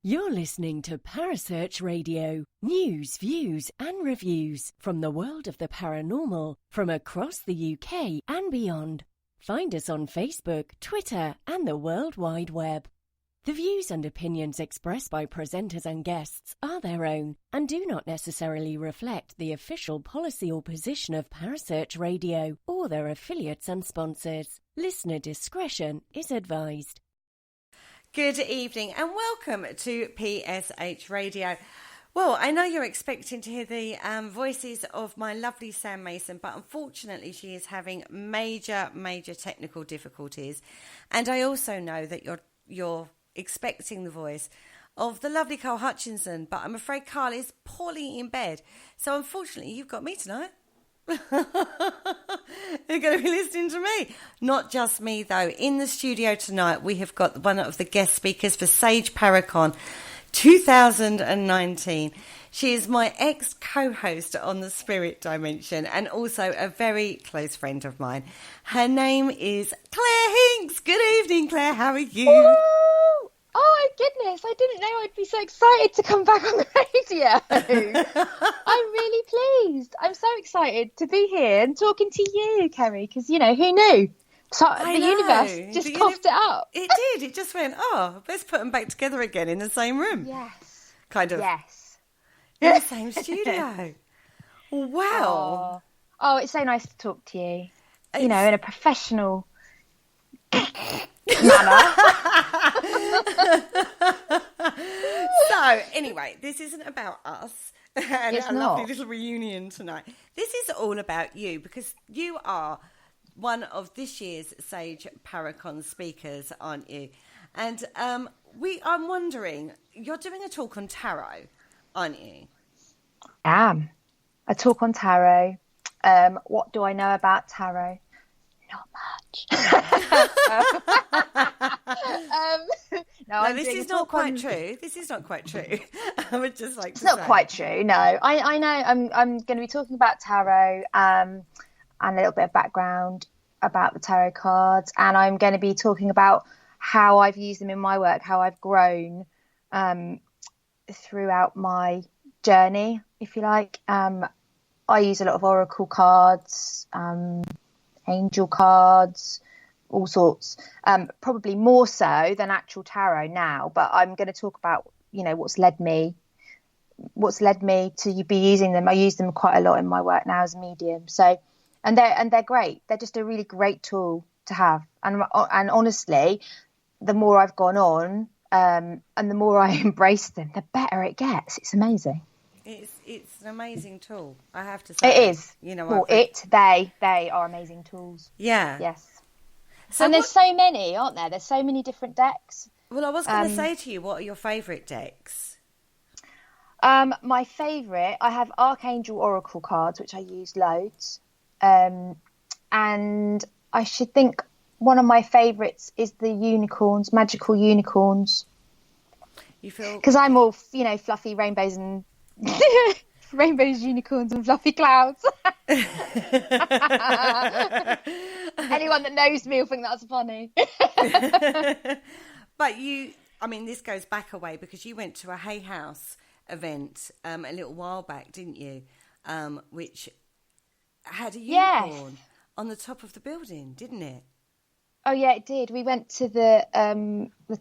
You're listening to Parasearch Radio. News, views and reviews from the world of the paranormal from across the UK and beyond. Find us on Facebook, Twitter and the World Wide Web. The views and opinions expressed by presenters and guests are their own and do not necessarily reflect the official policy or position of Parasearch Radio or their affiliates and sponsors. Listener discretion is advised. Good evening and welcome to PSH Radio. Well, I know you're expecting to hear the voices of my lovely Sam Mason, but unfortunately she is having major technical difficulties. And I also know that you're expecting the voice of the lovely Carl Hutchinson, but I'm afraid Carl is poorly in bed. So unfortunately you've got me tonight. You're going to be listening to me. Not just me though. In the studio tonight we have got one of the guest speakers for Sage Paracon 2019. She is my ex-co-host on the Spirit Dimension and also a very close friend of mine. Her name is Clare Hinks. Good evening, Clare. How are you? Woo! Oh, goodness. I didn't know I'd be so excited to come back on the radio. I'm really pleased. I'm so excited to be here and talking to you, Kerry, because, you know, who knew? So the universe just coughed it up. It did. It just went, let's put them back together again in the same room. Yes. Kind of. Yes. In the same studio. Wow. Oh, it's so nice to talk to you. You know, in a professional manner. So, anyway, this isn't about us and it's our not. lovely little reunion tonight. This is all about you because you are one of this year's Sage Paracon speakers, aren't you? And I'm wondering, you're doing a talk on tarot, aren't you? I am. A talk on tarot. What do I know about tarot? Not much. No, this is not quite true. This is not quite true. I would just like to say. It's not quite true, no. I know I'm going to be talking about tarot and a little bit of background about the tarot cards, and I'm going to be talking about how I've used them in my work, how I've grown throughout my journey, if you like. I use a lot of oracle cards, angel cards, all sorts, probably more so than actual tarot now, but I'm going to talk about, you know, what's led me to be using them. I use them quite a lot in my work now as a medium. So, and they're great. They're just a really great tool to have. And honestly, the more I've gone on, and the more I embrace them, the better it gets. It's amazing. It's an amazing tool, I have to say. It is. You know, well, they are amazing tools. Yeah. Yes. So and there's so many, aren't there? There's so many different decks. Well, I was going to say to you, what are your favourite decks? My favourite, I have Archangel Oracle cards, which I use loads. And I should think one of my favourites is the unicorns, magical unicorns. You feel... Because I'm all, you know, fluffy rainbows and... rainbows, unicorns and fluffy clouds. Anyone that knows me will think that's funny. But this goes back a way because you went to a Hay House event a little while back, didn't you? Which had a unicorn on the top of the building, didn't it? Oh yeah, it did. We went to the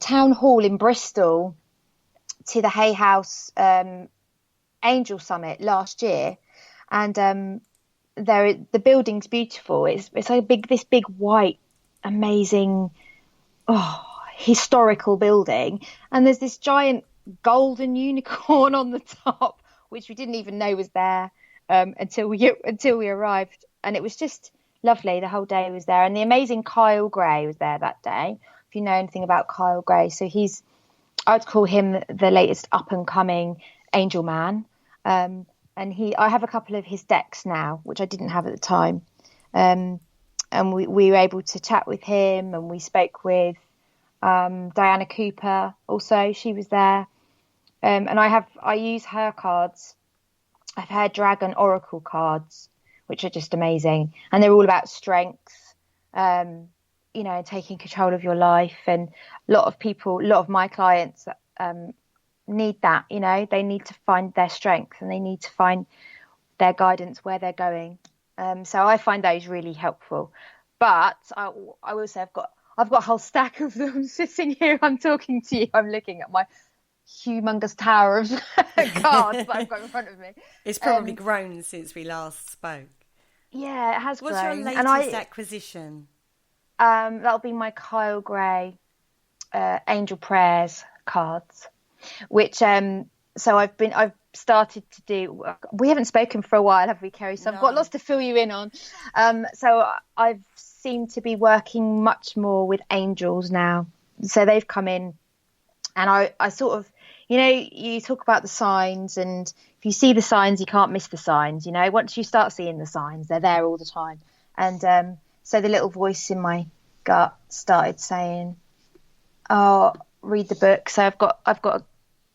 town hall in Bristol to the Hay House Angel Summit last year, and the building's beautiful. It's like this big white amazing historical building, and there's this giant golden unicorn on the top, which we didn't even know was there until we arrived, and it was just lovely. The whole day was there, and the amazing Kyle Gray was there that day. If you know anything about Kyle Gray, so I'd call him the latest up and coming angel man. And I have a couple of his decks now, which I didn't have at the time. And we were able to chat with him, and we spoke with Diana Cooper also. She was there. And I use her cards. I've had Dragon Oracle cards, which are just amazing. And they're all about strength, taking control of your life. And a lot of my clients need that, you know, they need to find their strength and they need to find their guidance where they're going. So I find those really helpful. But I will say I've got a whole stack of them sitting here. I'm talking to you. I'm looking at my humongous tower of cards that I've got in front of me. It's probably grown since we last spoke. Yeah, it has grown. What's your latest acquisition? That'll be my Kyle Gray Angel Prayers cards, which so I've started to do. We haven't spoken for a while, have we, Kerry? So I've got lots to fill you in on. So I've seemed to be working much more with angels now. So they've come in, and I sort of, you know, you talk about the signs, and if you see the signs, you can't miss the signs. You know, once you start seeing the signs, they're there all the time. And so the little voice in my gut started saying, "Oh, read the book." So I've got a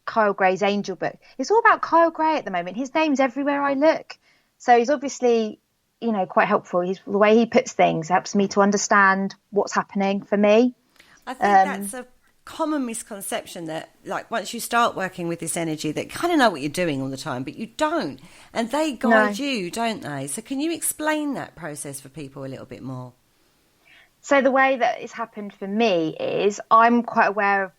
Kyle Gray's Angel book. It's all about Kyle Gray at the moment. His name's everywhere I look. So he's obviously, you know, quite helpful. The way he puts things helps me to understand what's happening for me. I think that's a common misconception, that like once you start working with this energy, that kind of know what you're doing all the time, but you don't. And they guide you, don't they? So can you explain that process for people a little bit more? So the way that it's happened for me is I'm quite aware of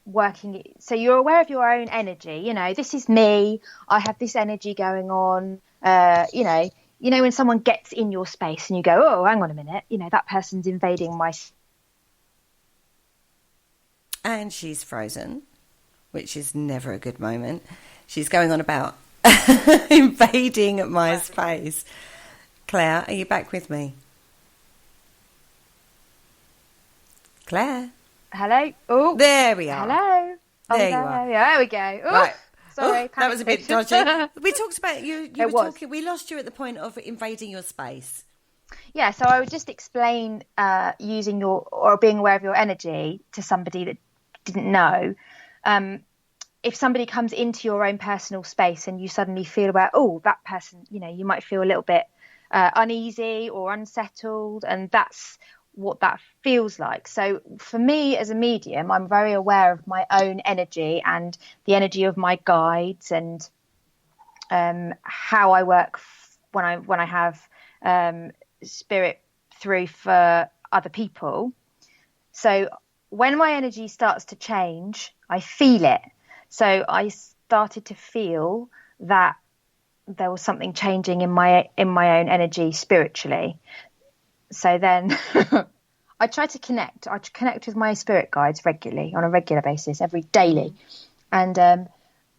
working. So you're aware of your own energy. You know, this is me. I have this energy going on. You know, when someone gets in your space and you go, oh, hang on a minute, you know, that person's invading my. And she's frozen, which is never a good moment. She's going on about invading my space. Claire, are you back with me? Claire? Hello? Oh, there we are. Hello? Oh, there you are. There we go. Oh, right. Sorry. That was a bit dodgy. We talked about you were talking. We lost you at the point of invading your space. Yeah, so I would just explain using or being aware of your energy to somebody that didn't know. If somebody comes into your own personal space and you suddenly feel about, oh, that person, you know, you might feel a little bit uneasy or unsettled, and that's what that feels like. So for me as a medium, I'm very aware of my own energy and the energy of my guides, and how I work when I have spirit through for other people. So when my energy starts to change, I feel it. So I started to feel that there was something changing in my own energy spiritually. So then I try to connect. I connect with my spirit guides regularly, on a regular basis, daily. And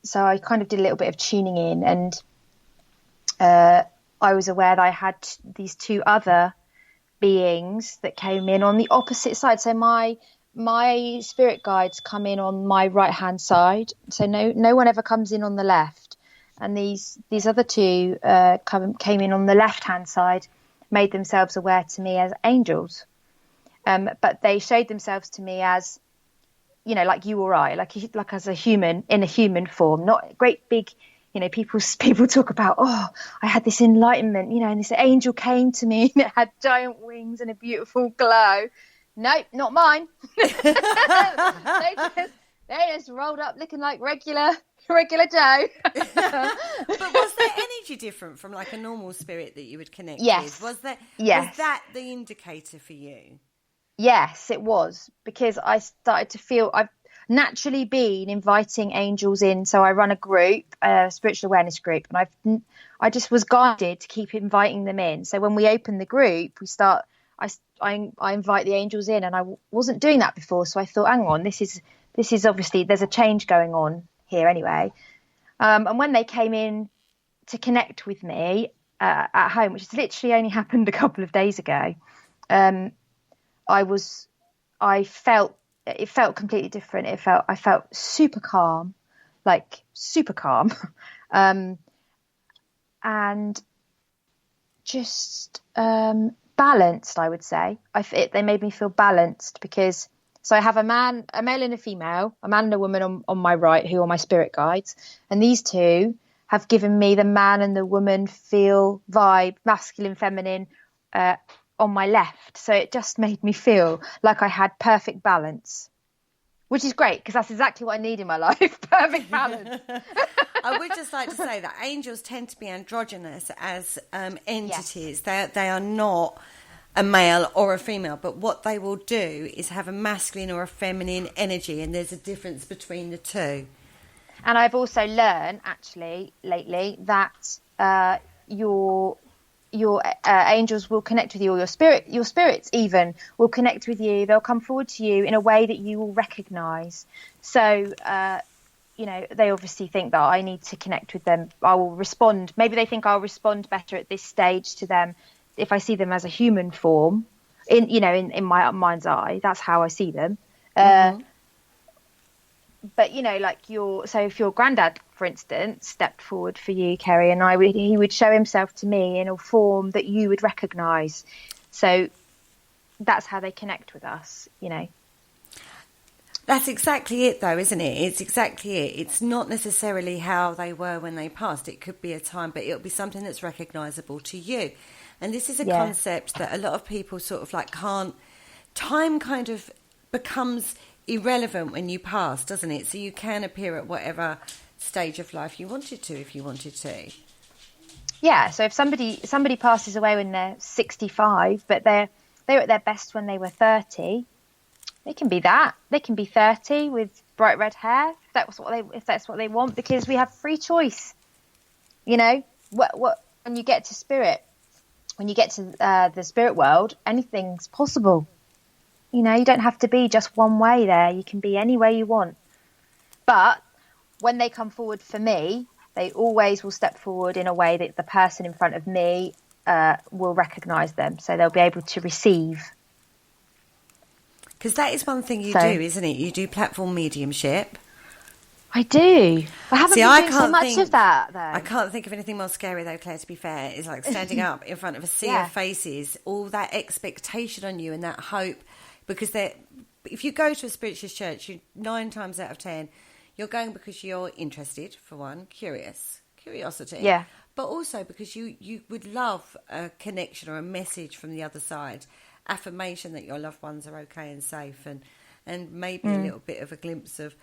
so I kind of did a little bit of tuning in, and I was aware that I had these two other beings that came in on the opposite side. So my spirit guides come in on my right hand side. So no one ever comes in on the left. And these other two came in on the left hand side, made themselves aware to me as angels. But they showed themselves to me as, you know, like you or I, like as a human, in a human form, not great big, you know, people talk about, oh, I had this enlightenment, you know, and this angel came to me and it had giant wings and a beautiful glow. Nope, not mine. they just rolled up looking like regular Joe. But was there energy different from like a normal spirit that you would connect with? Was that the indicator for you? Yes, it was, because I started to feel I've naturally been inviting angels in. So I run a group, a spiritual awareness group, and I just was guided to keep inviting them in. So when we open the group, I invite the angels in, and I wasn't doing that before. So I thought, hang on, this is obviously, there's a change going on here anyway. And when they came in to connect with me at home, which has literally only happened a couple of days ago, it felt completely different. I felt super calm, and just balanced, I would say. They made me feel balanced, because so I have a male and a female, a man and a woman on my right, who are my spirit guides, and these two have given me the man and the woman feel vibe, masculine, feminine, on my left. So it just made me feel like I had perfect balance, which is great because that's exactly what I need in my life. Perfect balance. I would just like to say that angels tend to be androgynous as entities. Yes. They are not a male or a female, but what they will do is have a masculine or a feminine energy, and there's a difference between the two. And I've also learned, actually, lately, that your angels will connect with you, or your spirits even will connect with you. They'll come forward to you in a way that you will recognise. So, they obviously think that I need to connect with them. I will respond. Maybe they think I'll respond better at this stage to them if I see them as a human form. In my mind's eye, that's how I see them. Mm-hmm. But so if your granddad, for instance, stepped forward for you, Kerry, and he would show himself to me in a form that you would recognise. So that's how they connect with us, That's exactly it, though, isn't it? It's exactly it. It's not necessarily how they were when they passed. It could be a time, but it'll be something that's recognisable to you. And this is a concept that a lot of people sort of can't. Time kind of becomes irrelevant when you pass, doesn't it? So you can appear at whatever stage of life you wanted to, if you wanted to. Yeah. So if somebody passes away when they're 65, but they were at their best when they were 30. They can be that. They can be 30 with bright red hair, if that's what they want, because we have free choice. What when you get to spirit, when you get to the spirit world, anything's possible. You don't have to be just one way there. You can be any way you want. But when they come forward for me, they always will step forward in a way that the person in front of me will recognise them. So they'll be able to receive. Because that is one thing you do, isn't it? You do platform mediumship. I do. I haven't been doing so much of that, though. I can't think of anything more scary, though, Claire, to be fair. It's like standing up in front of a sea of faces, all that expectation on you and that hope. Because if you go to a spiritualist church, 9 times out of 10, you're going because you're interested, for one, curiosity. Yeah. But also because you would love a connection or a message from the other side, affirmation that your loved ones are okay and safe, and maybe a little bit of a glimpse of,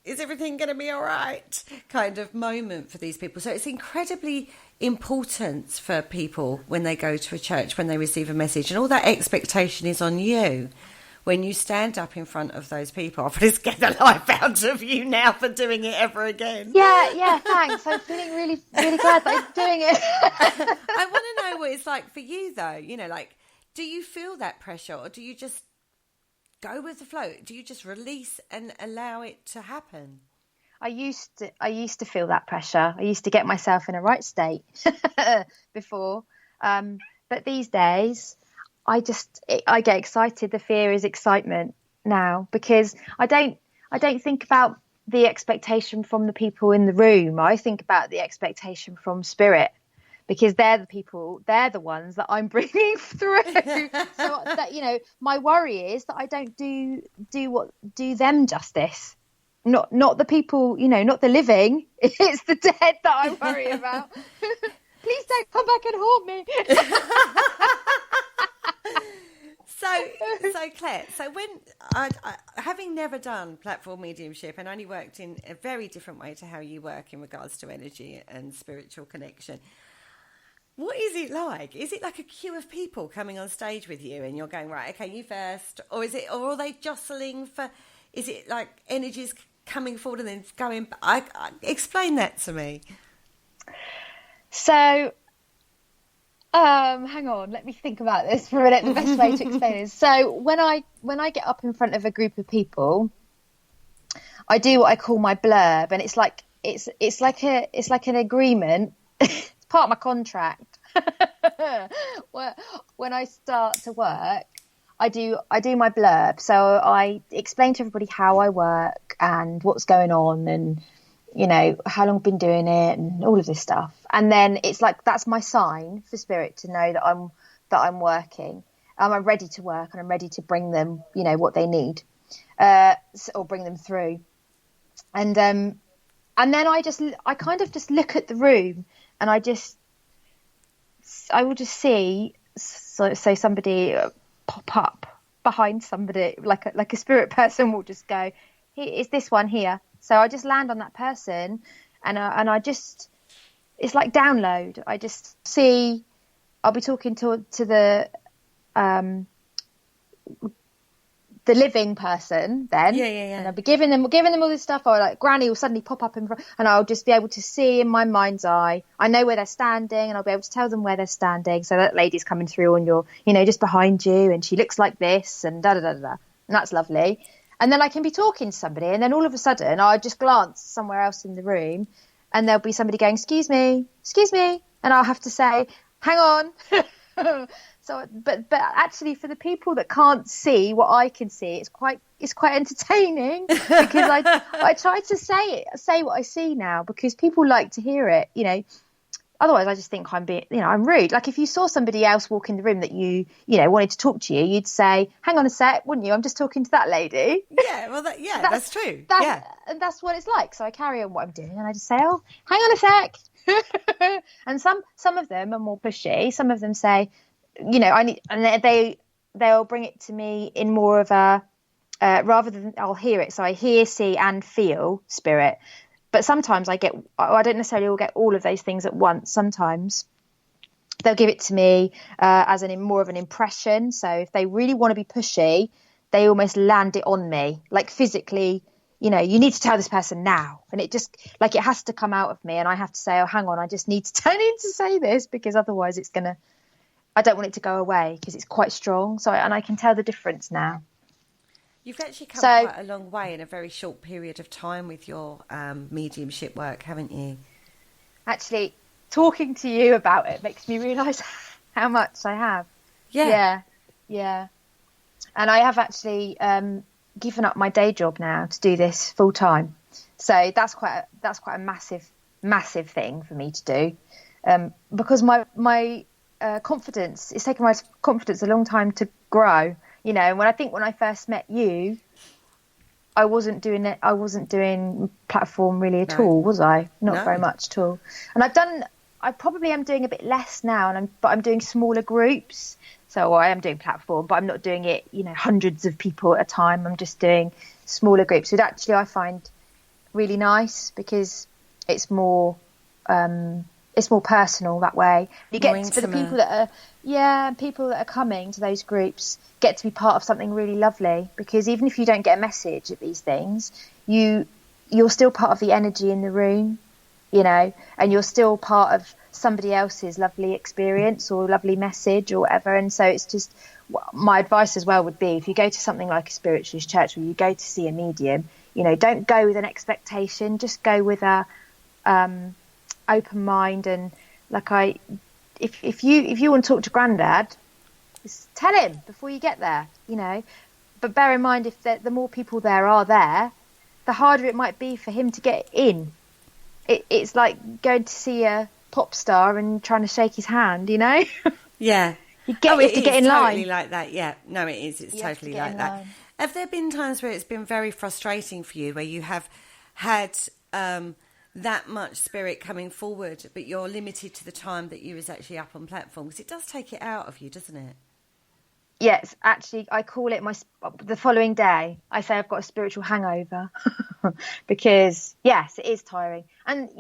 is everything going to be all right, kind of moment for these people. So it's incredibly important for people when they go to a church, when they receive a message, and all that expectation is on you when you stand up in front of those people. I'll just get the life out of you now for doing it ever again. Yeah, thanks. I'm feeling really, really glad that I'm doing it. I want to know what it's like for you, though. Do you feel that pressure, or do you just go with the flow? Do you just release and allow it to happen? I used to feel that pressure. I used to get myself in a right state before, but these days I get excited. The fear is excitement now, because I don't think about the expectation from the people in the room. I think about the expectation from spirit, because they're the ones that I'm bringing through. So that, my worry is that I don't do them justice. Not the people, not the living. It's the dead that I worry about. Please don't come back and haunt me. So Claire, when I having never done platform mediumship and only worked in a very different way to how you work in regards to energy and spiritual connection, what is it like? Is it like a queue of people coming on stage with you and you're going, right, okay, you first? Or are they jostling for, is it like energies coming forward and then going back? Explain that to me. So, hang on, let me think about this for a minute. The best way to explain is, so when I get up in front of a group of people, I do what I call my blurb, and it's like an agreement. It's part of my contract. When I start to work, I do my blurb. So I explain to everybody how I work and what's going on, and how long I've been doing it, and all of this stuff. And then it's like, that's my sign for spirit to know that I'm working. I'm ready to work, and I'm ready to bring them, what they need, or bring them through. And then I kind of just look at the room, and I will just see, so somebody pop up behind somebody, like a spirit person will just go, is this one here? So I just land on that person, and I just, it's like download. I just see, I'll be talking to the living person then, and I'll be giving them all this stuff, or like Granny will suddenly pop up in front, and I'll just be able to see in my mind's eye, I know where they're standing, and I'll be able to tell them where they're standing. So that lady's coming through on your, just behind you, and she looks like this, and da da da da, and that's lovely. And then I can be talking to somebody, and then all of a sudden I just glance somewhere else in the room, and there'll be somebody going, excuse me, and I'll have to say, hang on. So, but actually, for the people that can't see what I can see, it's quite entertaining, because I try to say what I see now, because people like to hear it. Otherwise I just think I'm being, I'm rude. Like if you saw somebody else walk in the room that you wanted to talk to you, you'd say, "Hang on a sec, wouldn't you? I'm just talking to that lady." Yeah, well, that's true. And that's what it's like. So I carry on what I'm doing, and I just say, "Oh, hang on a sec." And some of them are more pushy. Some of them say, I need, and they'll bring it to me in more of a rather than I'll hear it. So I hear, see, and feel spirit. But sometimes I don't necessarily all get all of those things at once. Sometimes they'll give it to me as more of an impression. So if they really want to be pushy, they almost land it on me, like physically. You need to tell this person now, and it just like it has to come out of me, and I have to say, oh, hang on, I need to say this, because otherwise I don't want it to go away, because it's quite strong. So I can tell the difference now. You've actually come quite a long way in a very short period of time with your mediumship work, haven't you? Actually, talking to you about it makes me realise how much I have. Yeah. And I have actually given up my day job now to do this full time. So that's quite a massive thing for me to do, because my confidence, it's taken my confidence a long time to grow. When I first met you, I wasn't doing platform really at all, was I? Not very much at all. And I probably am doing a bit less now, but I'm doing smaller groups. So I am doing platform, but I'm not doing it, hundreds of people at a time. I'm just doing smaller groups, which actually I find really nice, because it's more personal that way. You get for the people that are coming to those groups get to be part of something really lovely, because even if you don't get a message at these things, you're still part of the energy in the room, and you're still part of somebody else's lovely experience or lovely message or whatever. And so it's just, my advice as well would be, if you go to something like a spiritualist church where you go to see a medium, don't go with an expectation, just go with a open mind. And if you want to talk to Grandad, just tell him before you get there, but bear in mind, if the more people there are there, the harder it might be for him to get in. It's like going to see a pop star and trying to shake his hand, Yeah. you have to get in line. Totally like that. Yeah. No, it is. It's totally like that. Have there been times where it's been very frustrating for you, where you have had that much spirit coming forward, but you're limited to the time that you was actually up on platform? Because it does take it out of you, doesn't it? Yes, actually, I call it the following day. I say I've got a spiritual hangover, because yes, it is tiring. And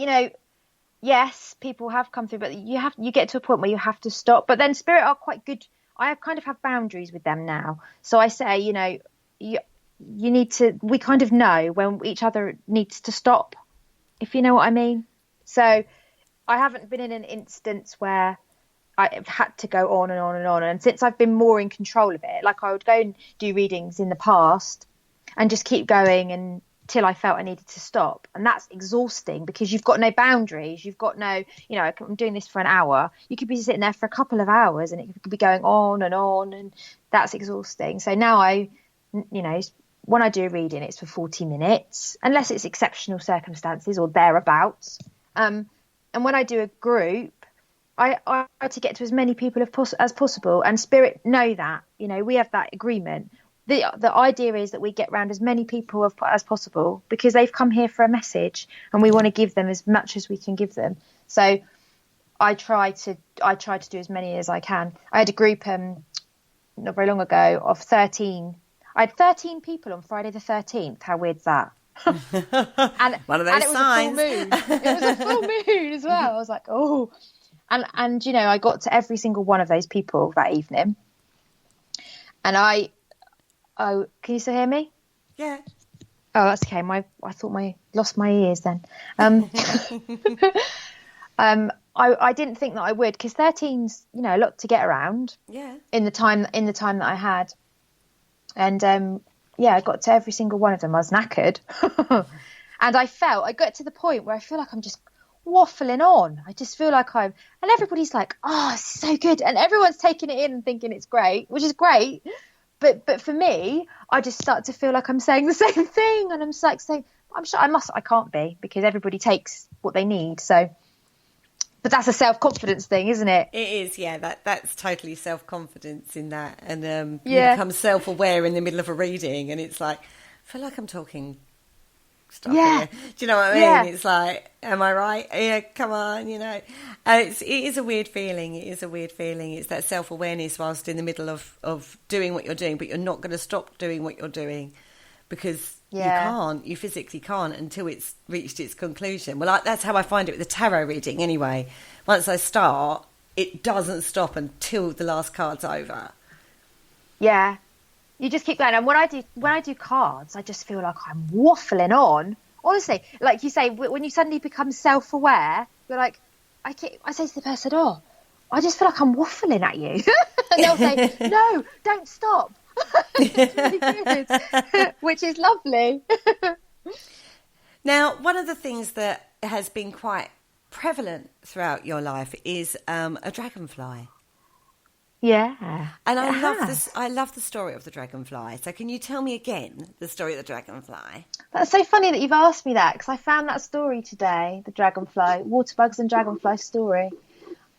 yes, people have come through, but you get to a point where you have to stop. But then spirit are quite good. I kind of have boundaries with them now. So I say, you need to. We kind of know when each other needs to stop, if you know what I mean. So I haven't been in an instance where I've had to go on and on and on. And since I've been more in control of it, like I would go and do readings in the past and just keep going until I felt I needed to stop. And that's exhausting, because you've got no boundaries. You've got no, I'm doing this for an hour. You could be sitting there for a couple of hours and it could be going on, and that's exhausting. So now when I do a reading, it's for 40 minutes, unless it's exceptional circumstances or thereabouts. And when I do a group, I try to get to as many people as possible, and spirit know that. We have that agreement. The idea is that we get round as many people as possible, because they've come here for a message, and we want to give them as much as we can give them. So I try to do as many as I can. I had a group not very long ago of 13. I had 13 people on Friday the 13th. How weird's that? And one of those it was signs. A full moon. It was a full moon as well. I was like, oh. And you know, I got to every single one of those people that evening. And I can you still hear me? Yeah. Oh, that's okay. I thought lost my ears then. I didn't think that I would, because 13's, you know, a lot to get around. Yeah. In the time that I had, and I got to every single one of them. I was knackered, and I got to the point where I feel like I'm just waffling on. I just feel like and everybody's like, "Oh, it's so good," and everyone's taking it in and thinking it's great, which is great. But for me, I just start to feel like I'm saying the same thing, and I'm just like saying, "I'm sure I can't be," because everybody takes what they need. So. But that's a self-confidence thing, isn't it? It is, yeah. That's totally self-confidence in that. And you become self-aware in the middle of a reading, and it's like, I feel like I'm talking stuff here. Do you know what I mean? Yeah. It's like, am I right? Yeah, come on, you know. And it is a weird feeling. It is a weird feeling. It's that self-awareness whilst in the middle of doing what you're doing, but you're not going to stop doing what you're doing because you physically can't until it's reached its conclusion. Well, that's how I find it with the tarot reading anyway. Once I start, it doesn't stop until the last card's over. Yeah, you just keep going. And when I do cards, I just feel like I'm waffling on. Honestly, like you say, when you suddenly become self-aware, you're like, I say to the person, "Oh, I just feel like I'm waffling at you," and they'll say, "No, don't stop." It's really good, which is lovely. Now, one of the things that has been quite prevalent throughout your life is a dragonfly. Yeah, and I love this. I love the story of the dragonfly. So, can you tell me again the story of the dragonfly? That's so funny that you've asked me that, because I found that story today. The dragonfly, water bugs and dragonfly story.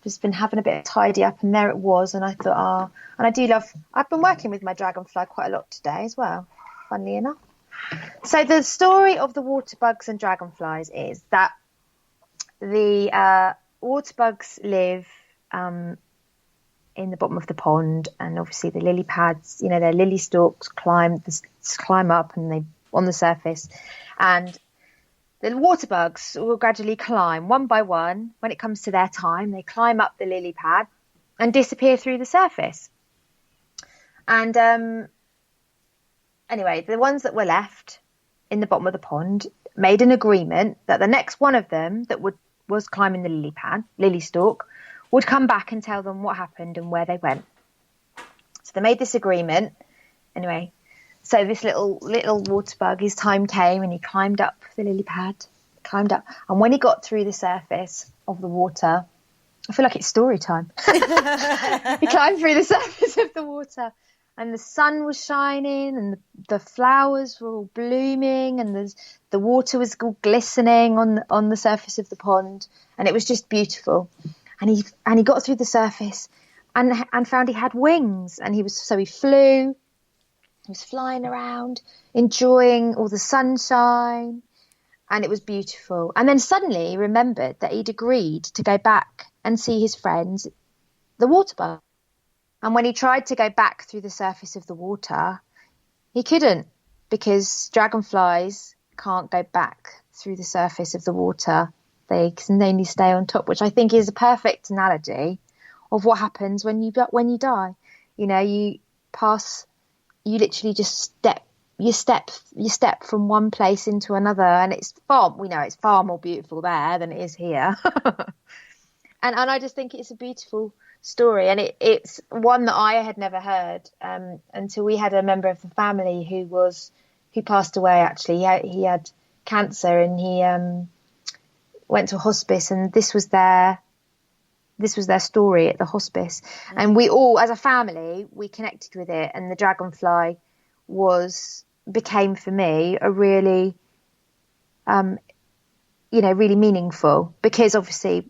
Just been having a bit of tidy up, and there it was, and I thought, and I've been working with my dragonfly quite a lot today as well, funnily enough. So the story of the water bugs and dragonflies is that the water bugs live in the bottom of the pond, and obviously the lily pads, you know, their lily stalks climb up, and they on the surface, and the water bugs will gradually climb one by one. When it comes to their time, they climb up the lily pad and disappear through the surface. And anyway, the ones that were left in the bottom of the pond made an agreement that the next one of them that was climbing the lily stalk, would come back and tell them what happened and where they went. So they made this agreement. Anyway, so this little water bug, his time came, and he climbed up the lily pad, and when he got through the surface of the water, I feel like it's story time. He climbed through the surface of the water, and the sun was shining, and the flowers were all blooming, and the water was all glistening on the surface of the pond, and it was just beautiful. And he got through the surface and found he had wings, and he flew. He was flying around, enjoying all the sunshine, and it was beautiful. And then suddenly he remembered that he'd agreed to go back and see his friends, the water bug. And when he tried to go back through the surface of the water, he couldn't, because dragonflies can't go back through the surface of the water. They can only stay on top, which I think is a perfect analogy of what happens when you die. You know, you literally just step from one place into another, and it's far more beautiful there than it is here. and I just think it's a beautiful story, and it's one that I had never heard until we had a member of the family who passed away. Actually, he had cancer, and he went to a hospice, and this was their story at the hospice. Mm-hmm. And we all, as a family, we connected with it, and the dragonfly became for me a really, really meaningful, because obviously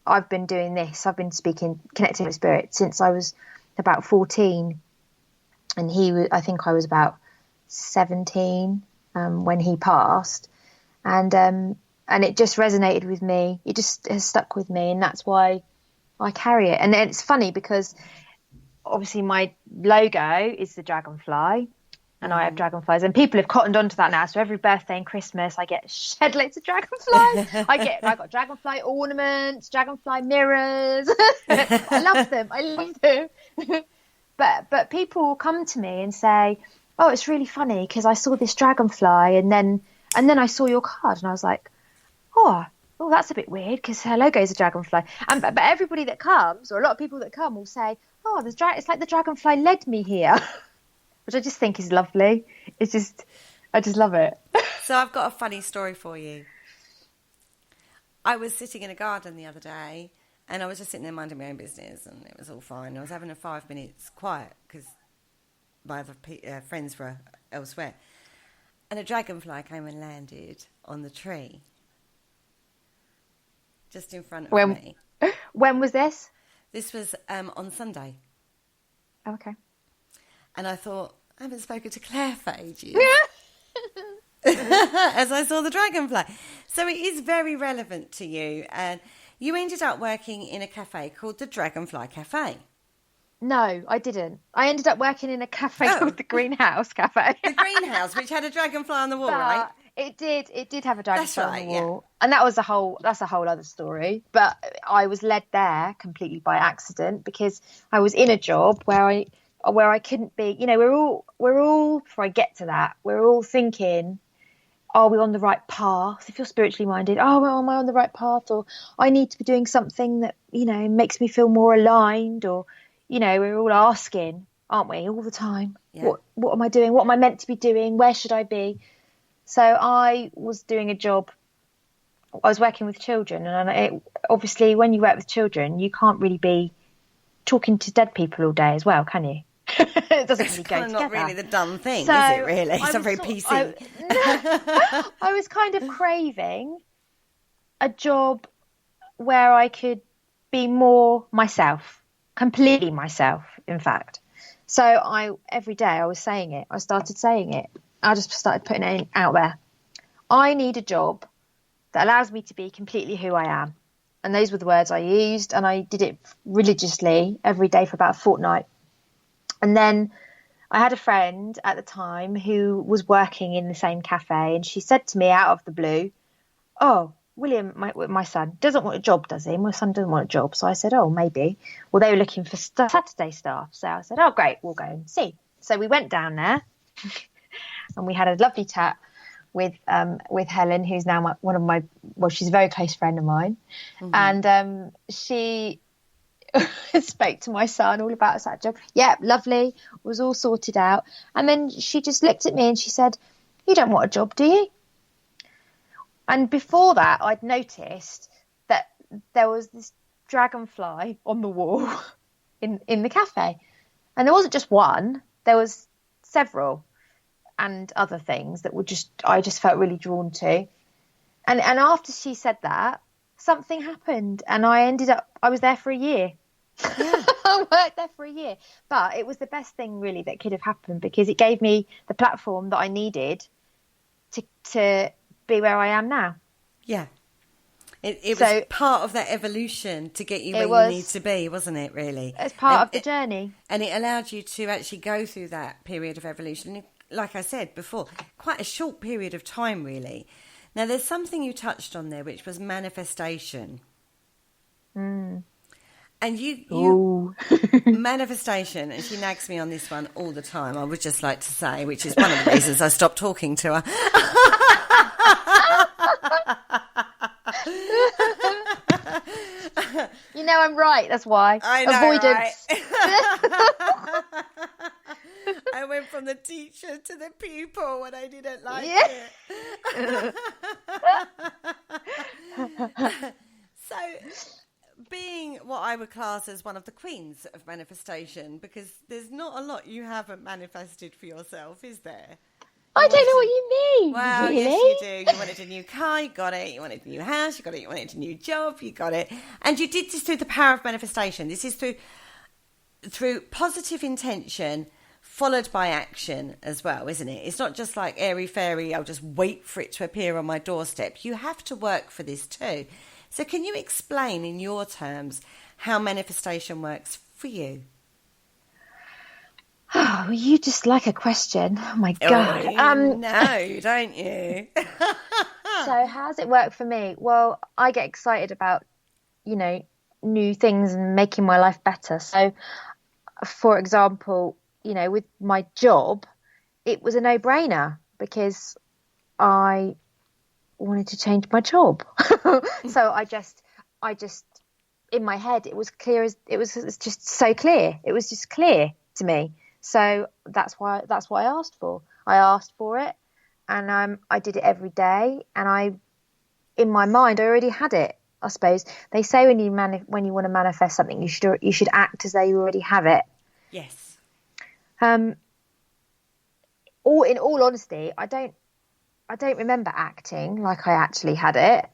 I've been doing this. I've been connecting with spirit since I was about 14, and I think I was about 17 when he passed, and it just resonated with me. It just has stuck with me, and that's why I carry it. And it's funny because obviously my logo is the dragonfly, and I have dragonflies, and people have cottoned onto that now. So every birthday and Christmas, I get shed loads of dragonflies. I got dragonfly ornaments, dragonfly mirrors. I love them. But people will come to me and say, "Oh, it's really funny because I saw this dragonfly, and then I saw your card, and I was like, oh, that's a bit weird because her logo is a dragonfly." But everybody that comes, or a lot of people that come, will say, "Oh, it's like the dragonfly led me here," which I just think is lovely. I just love it. So I've got a funny story for you. I was sitting in a garden the other day, and I was just sitting there minding my own business, and it was all fine. I was having a 5 minutes quiet because my other friends were elsewhere. And a dragonfly came and landed on the tree just in front of me. When was this? This was on Sunday. Oh, okay. And I thought, I haven't spoken to Clare for ages. As I saw the dragonfly. So it is very relevant to you. And you ended up working in a cafe called the Dragonfly Cafe. No, I didn't. I ended up working in a cafe called the Greenhouse Cafe. The Greenhouse, which had a dragonfly on the wall, right? It did have a dragonfly on the wall. Yeah. And that's a whole other story. But I was led there completely by accident because I was in a job where I couldn't be, we're all, before I get to that, we're all thinking, are we on the right path? If you're spiritually minded, well, am I on the right path? Or I need to be doing something that, makes me feel more aligned, or, we're all asking, aren't we, all the time? Yeah. What am I doing? What am I meant to be doing? Where should I be? So I was doing a job. I was working with children, and obviously when you work with children, you can't really be talking to dead people all day as well, can you? It doesn't really go together. It's not really the dumb thing, is it, really? It's not very PC. I was kind of craving a job where I could be more myself. Completely myself, in fact. So every day I was saying it. I started saying it. I just started putting it out there. I need a job that allows me to be completely who I am. And those were the words I used, and I did it religiously every day for about a fortnight. And then I had a friend at the time who was working in the same cafe, and she said to me out of the blue, "Oh, William, my son, doesn't want a job, does he? My son doesn't want a job." So I said, "Oh, maybe." Well, they were looking for Saturday staff. So I said, "Oh, great, we'll go and see." So we went down there and we had a lovely chat with Helen, who's now she's a very close friend of mine. Mm-hmm. And she spoke to my son all about that job. Yeah, lovely. It was all sorted out. And then she just looked at me and she said, "You don't want a job, do you?" And before that, I'd noticed that there was this dragonfly on the wall in the cafe. And there wasn't just one, there was several, and other things that I just felt really drawn to. And after she said that, something happened, and I was there for a year. Yeah. I worked there for a year. But it was the best thing really that could have happened, because it gave me the platform that I needed to be where I am now. Yeah. It was part of that evolution to get you where you need to be, wasn't it, really? It's part of the journey. And it allowed you to actually go through that period of evolution. Like I said before, quite a short period of time, really. Now, there's something you touched on there, which was manifestation. Mm. And you manifestation, and she nags me on this one all the time, I would just like to say, which is one of the reasons I stopped talking to her. I'm right, that's why. I know, avoidance. Right? I went from the teacher to the pupil when I didn't like it. So, being what I would class as one of the queens of manifestation, because there's not a lot you haven't manifested for yourself, is there? I don't know what you mean. Well, really? Yes, you do. You wanted a new car, you got it. You wanted a new house, you got it. You wanted a new job, you got it. And you did this through the power of manifestation. This is through positive intention followed by action as well, isn't it? It's not just like airy-fairy, I'll just wait for it to appear on my doorstep. You have to work for this too. So can you explain in your terms how manifestation works for you? Oh, you just like a question. Oh my Oh, God. no, don't you? So how's it work for me? Well, I get excited about, new things and making my life better. So, for example, with my job, it was a no-brainer because I wanted to change my job. So I just in my head it was clear as it's just so clear. It was just clear to me. So that's what I asked for. I asked for it, and I did it every day. And in my mind, I already had it. I suppose they say when you want to manifest something, you should act as though you already have it. Yes. In all honesty, I don't remember acting like I actually had it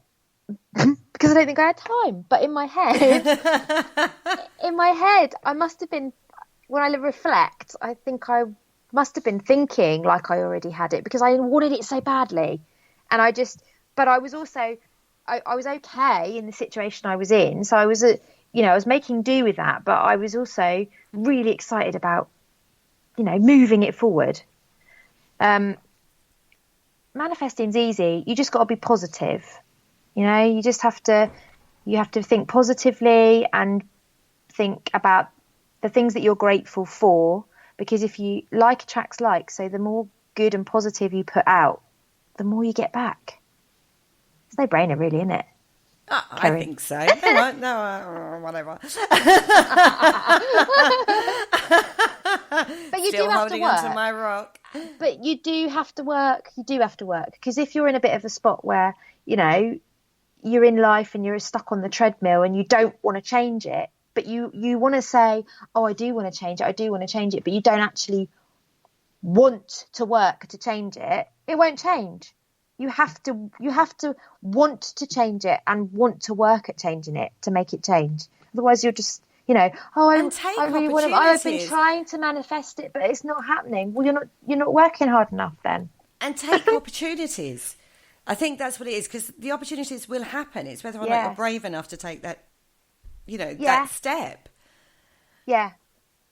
because I don't think I had time. But in my head, I must have been. When I reflect, I think I must have been thinking like I already had it because I wanted it so badly, but I was also. I was okay in the situation I was in, so I was, I was making do with that. But I was also really excited about, moving it forward. Manifesting's easy. You just got to be positive. You just have to think positively and think about the things that you're grateful for. Because if you like attracts like, so the more good and positive you put out, the more you get back. It's no brainer, really, isn't it? I think so. No, whatever. But you Still do have to holding work. onto my rock. But you do have to work. You do have to work because if you're in a bit of a spot where you're in life and you're stuck on the treadmill and you don't want to change it, but you want to say, "Oh, I do want to change it. I do want to change it," but you don't actually want to work to change it, it won't change. You have to want to change it and want to work at changing it to make it change. Otherwise, you're just, I really want to. I've been trying to manifest it, but it's not happening. Well, you're not working hard enough then. And take opportunities. I think that's what it is because the opportunities will happen. It's whether or not you're brave enough to take that, that step. Yeah,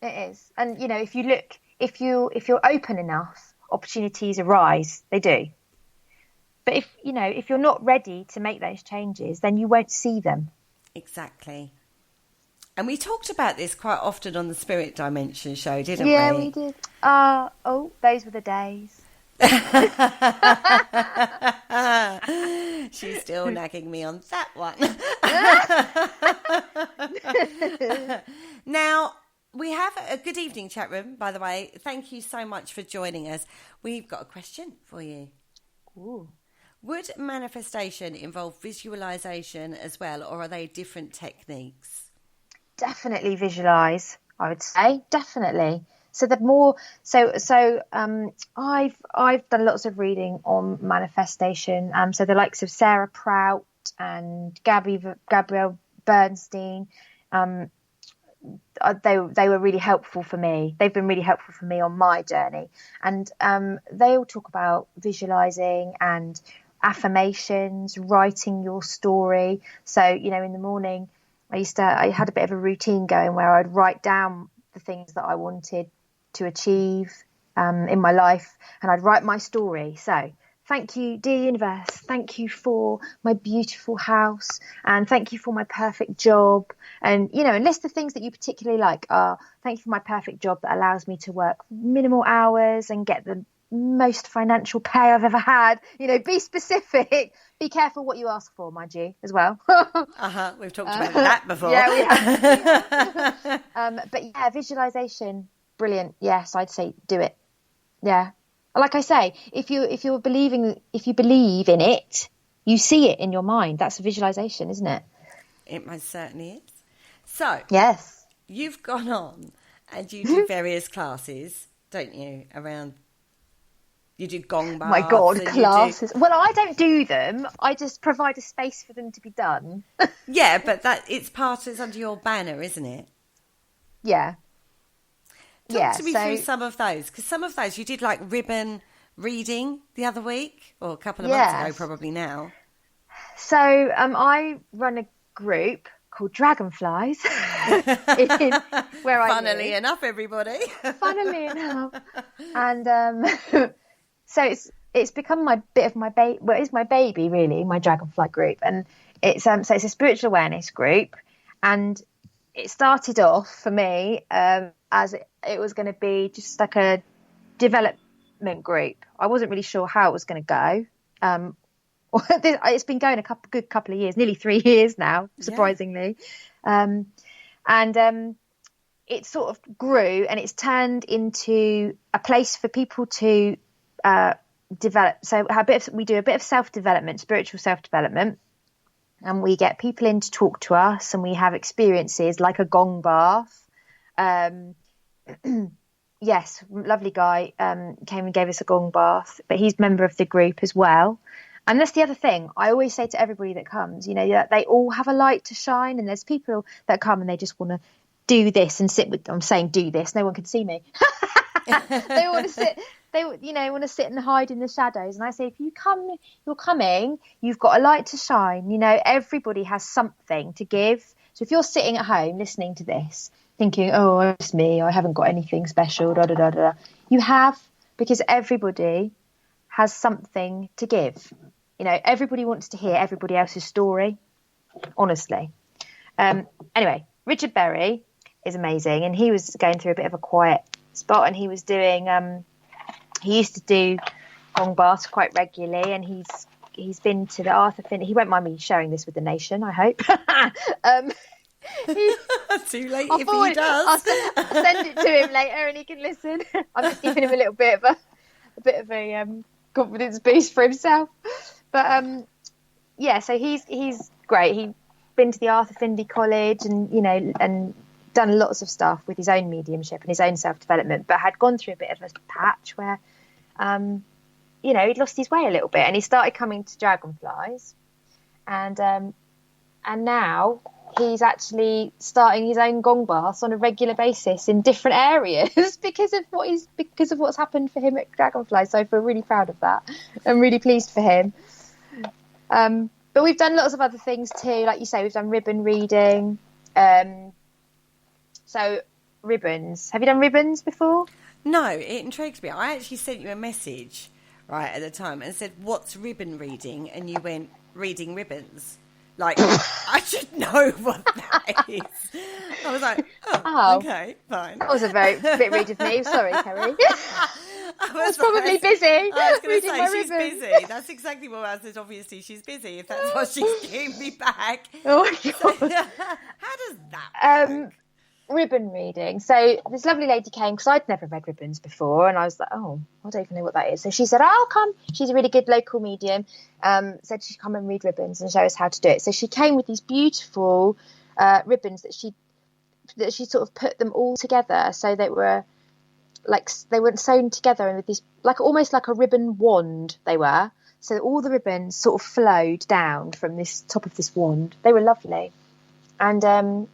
it is. And if you look, if you're open enough, opportunities arise. They do. But if you're not ready to make those changes, then you won't see them. Exactly. And we talked about this quite often on the Spirit Dimension show, didn't we? Yeah, we did. Those were the days. She's still nagging me on that one. Now, we have a good evening chat room, by the way. Thank you so much for joining us. We've got a question for you. Ooh. Would manifestation involve visualization as well, or are they different techniques? Definitely visualize, I would say. Definitely. So the more, I've done lots of reading on manifestation. So the likes of Sarah Prout and Gabrielle Bernstein, they were really helpful for me. They've been really helpful for me on my journey. And they all talk about visualizing and affirmations, writing your story. So, in the morning, I had a bit of a routine going where I'd write down the things that I wanted to achieve in my life, and I'd write my story. So thank you, dear universe. Thank you for my beautiful house, and thank you for my perfect job. And, and list the things that you particularly like. Thank you for my perfect job that allows me to work minimal hours and get the most financial pay I've ever had. Be specific. Be careful what you ask for, mind you, as well. We've talked about that before. Yeah, we have. But yeah, visualization, brilliant. Yes, I'd say do it. Yeah. Like I say, if you believe in it, you see it in your mind. That's a visualization, isn't it? It most certainly is. So, yes, you've gone on and you do various classes, don't you? You do gong baths. My God, classes. Well, I don't do them. I just provide a space for them to be done. Yeah, but it's under your banner, isn't it? Yeah. Talk to me through some of those, because some of those you did like ribbon reading the other week, or a couple of months ago, probably now. So I run a group called dragonflies. Where I Funnily live. enough, everybody. Funnily enough. And so it's become my baby. Well, it's my baby, really, my dragonfly group. And it's so it's a spiritual awareness group. And it started off for me as it was going to be just like a development group. I wasn't really sure how it was going to go. It's been going a good couple of years, nearly 3 years now, surprisingly. Yeah. And it sort of grew, and it's turned into a place for people to develop. So we do a bit of self-development, spiritual self-development, and we get people in to talk to us, and we have experiences like a gong bath. Yes, lovely guy came and gave us a gong bath, but he's a member of the group as well. And that's the other thing I always say to everybody that comes, that they all have a light to shine, and there's people that come and they just want to do this and sit with. I'm saying do this. No one can see me. They want to sit. They want to sit and hide in the shadows. And I say, if you're coming. You've got a light to shine. Everybody has something to give. So if you're sitting at home listening to this, thinking, oh, it's me, I haven't got anything special, da da da da, you have, because everybody has something to give. Everybody wants to hear everybody else's story, honestly. Anyway, Richard Berry is amazing, and he was going through a bit of a quiet spot, and he was doing he used to do gong baths quite regularly, and he's been to the Arthur Findlay. He won't mind me sharing this with the nation, I hope. Too late if he does. I'll send it to him later, and he can listen. I'm just giving him a little bit of a confidence boost for himself. But so he's great. He's been to the Arthur Findlay College, and and done lots of stuff with his own mediumship and his own self-development, but had gone through a bit of a patch where he'd lost his way a little bit, and he started coming to dragonflies, and now he's actually starting his own gong baths on a regular basis in different areas because of what's happened for him at Dragonfly. So I feel really proud of that. I'm really pleased for him. But we've done lots of other things too. Like you say, we've done ribbon reading. So ribbons. Have you done ribbons before? No, it intrigues me. I actually sent you a message right at the time and said, "What's ribbon reading?" And you went, "Reading ribbons." Like, I should know what that is. I was like, oh. Okay, fine. That was a bit rude of me. Sorry, Kerry. I was probably busy. I was going to say, she's busy. That's exactly what I said. Obviously, she's busy, if that's what she's giving me back. Oh, my God. So, how does that work? Ribbon reading. So this lovely lady came, because I'd never read ribbons before, and I was like, oh, I don't even know what that is. So she said, I'll come. She's a really good local medium. Said she'd come and read ribbons and show us how to do it. So she came with these beautiful ribbons that she sort of put them all together, so they were sewn together, and with this almost like a ribbon wand they were. So all the ribbons sort of flowed down from this top of this wand. They were lovely. And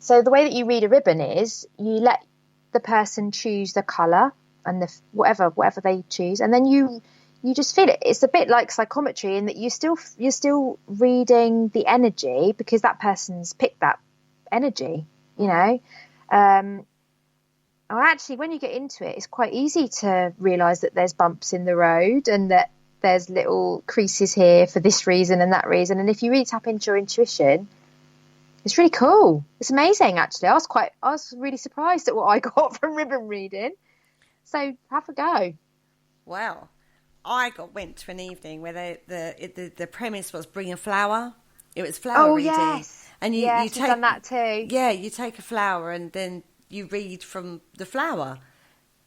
so the way that you read a ribbon is you let the person choose the colour and the whatever they choose, and then you just feel it. It's a bit like psychometry in that you're still reading the energy, because that person's picked that energy, Actually, when you get into it, it's quite easy to realise that there's bumps in the road, and that there's little creases here for this reason and that reason. And if you really tap into your intuition, it's really cool. It's amazing, actually. I was really surprised at what I got from ribbon reading. So have a go. Wow. I went to an evening where the premise was bring a flower. It was flower reading. Oh, yes. And you take, I've done that too. Yeah, you take a flower and then you read from the flower,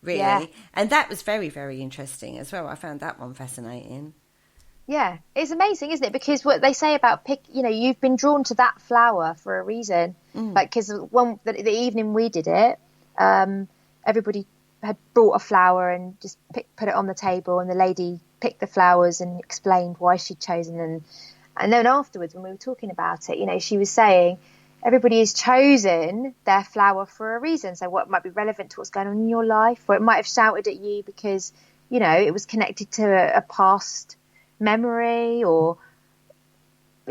really. Yeah. And that was very, very interesting as well. I found that one fascinating. Yeah, it's amazing, isn't it? Because what they say about you've been drawn to that flower for a reason. Because the evening we did it, everybody had brought a flower and just put it on the table, and the lady picked the flowers and explained why she'd chosen them. And then afterwards, when we were talking about it, she was saying everybody has chosen their flower for a reason. So what might be relevant to what's going on in your life, or it might have shouted at you because it was connected to a past memory, or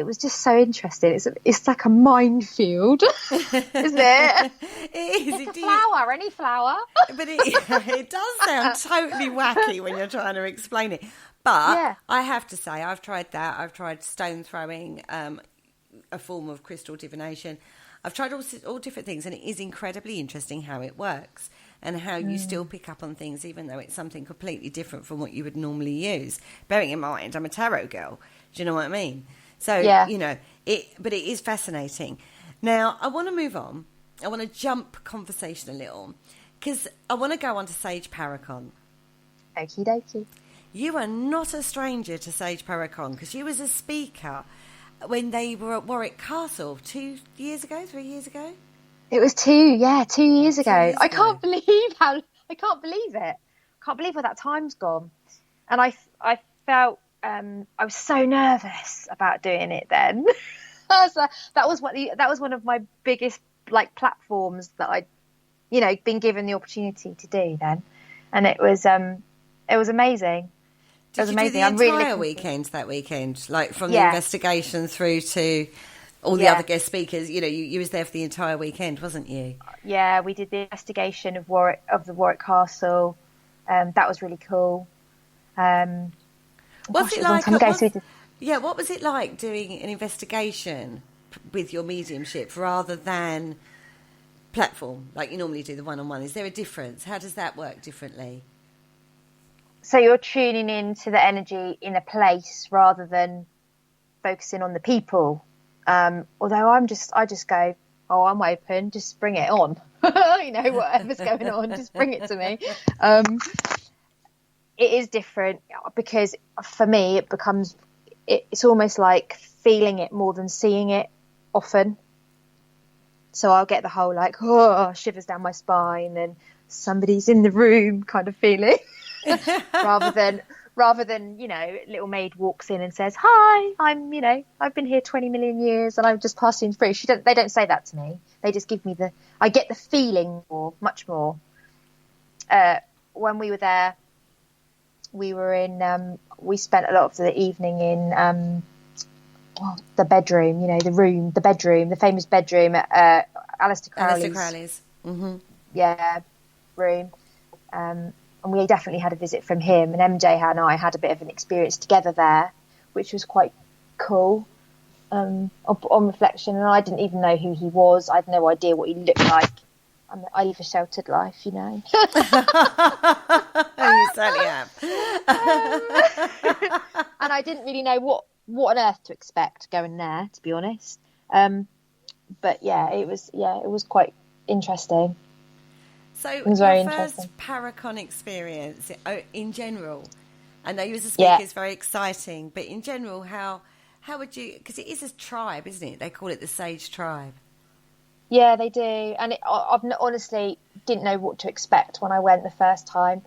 it was just so interesting. It's like a minefield, isn't it? It is. It's a flower, any flower. But it does sound totally wacky when you're trying to explain it. But I have to say, I've tried that. I've tried stone throwing, a form of crystal divination. I've tried all different things, and it is incredibly interesting how it works and how you still pick up on things, even though it's something completely different from what you would normally use. Bearing in mind, I'm a tarot girl. Do you know what I mean? So, you know, but it is fascinating. Now, I want to move on. I want to jump conversation a little because I want to go on to Sage Paracon. Okie dokie. You are not a stranger to Sage Paracon because you was a speaker when they were at Warwick Castle 3 years ago. It was 2 years ago. I can't believe it. I can't believe where that time's gone. And I felt I was so nervous about doing it then. that was one of my biggest like platforms that I'd been given the opportunity to do then, and it was amazing. Did you do the entire weekend that weekend, like from the investigation through to all the other guest speakers? You know, you was there for the entire weekend, wasn't you? Yeah, we did the investigation of the Warwick Castle. That was really cool. What's it like? What was it like doing an investigation with your mediumship rather than platform, like you normally do the one-on-one? Is there a difference? How does that work differently? So you're tuning into the energy in a place rather than focusing on the people. Although I just go, oh, I'm open, just bring it on. Whatever's going on, just bring it to me. It is different because for me, it's almost like feeling it more than seeing it often. So I'll get the whole like, oh, shivers down my spine and somebody's in the room kind of feeling. rather than little maid walks in and says, hi, I've been here 20 million years and I've just passed in through. They don't say that to me. They just give me I get the feeling much more. When we were there, we spent a lot of the evening in the bedroom, the famous bedroom at Aleister Crowley's. Mm-hmm. Yeah, room. And we definitely had a visit from him, and MJ and I had a bit of an experience together there, which was quite cool. On reflection, and I didn't even know who he was. I had no idea what he looked like. I live a sheltered life, you know. You certainly have. And I didn't really know what on earth to expect going there, to be honest. But it was quite interesting. So your first Paracon experience in general, I know you as a speaker is very exciting, but in general, how would you, because it is a tribe, isn't it? They call it the Sage Tribe. Yeah, they do. And I honestly didn't know what to expect when I went the first time.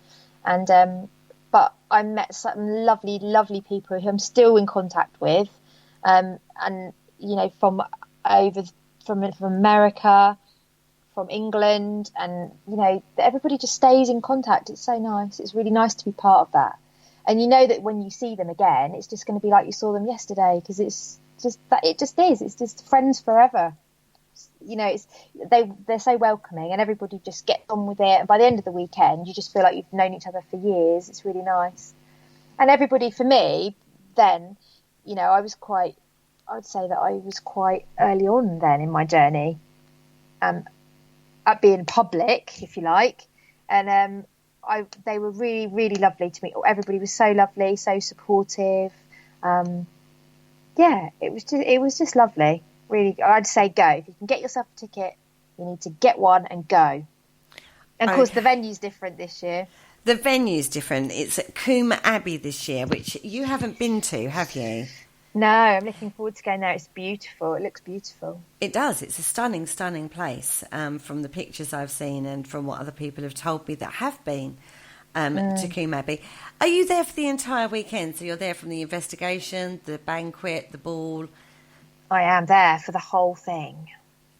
And but I met some lovely, lovely people who I'm still in contact with. And, from America, from England, and everybody just stays in contact. It's so nice. It's really nice to be part of that, and that when you see them again, it's just going to be like you saw them yesterday, because it's just friends forever. They're so welcoming, and everybody just gets on with it, and by the end of the weekend you just feel like you've known each other for years. It's really nice. And everybody, for me then, I would say that I was quite early on then in my journey, at being public, if you like, and they were really, really lovely to me. Everybody was so lovely, so supportive. It was just lovely. Really, I'd say go. If you can get yourself a ticket, you need to get one and go. And of course, the venue's different this year. The venue's different. It's at Coombe Abbey this year, which you haven't been to, have you? No, I'm looking forward to going there. It's beautiful. It looks beautiful. It does. It's a stunning, stunning place, from the pictures I've seen and from what other people have told me that have been to Coombe Abbey. Are you there for the entire weekend? So you're there from the investigation, the banquet, the ball? I am there for the whole thing.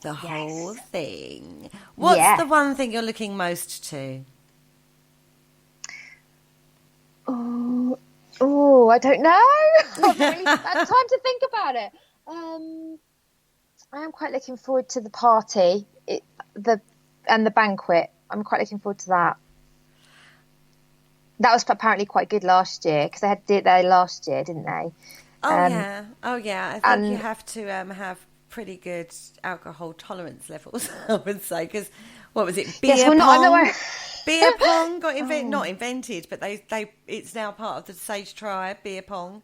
The whole thing. What's the one thing you're looking most to? Oh, I don't know. I've really had time to think about it. I am quite looking forward to the party, and the banquet. I'm quite looking forward to that. That was apparently quite good last year because they did it there last year, didn't they? Oh yeah. I think you have to have pretty good alcohol tolerance levels. I would say because what was it? Beer pong. Beer pong got not invented, but it's now part of the Sage tribe. Beer pong.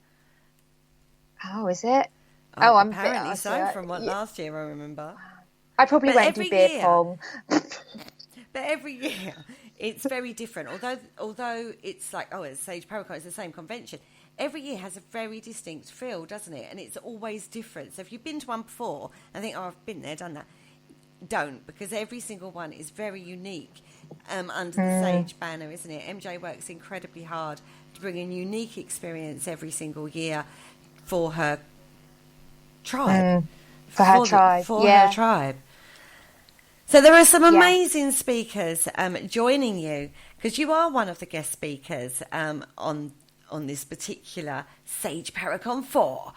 Oh, is it? I'm apparently so. From what last year I remember. I probably won't do beer pong. But every year it's very different. Although it's like it's Sage Paracon, it's the same convention. Every year has a very distinct feel, doesn't it? And it's always different. So if you've been to one before and think, I've been there, done that, don't, because every single one is very unique under the Sage banner, isn't it? MJ works incredibly hard to bring a unique experience every single year for her tribe. For her tribe. So there are some amazing speakers joining you, because you are one of the guest speakers on this particular Sage Paracon 4.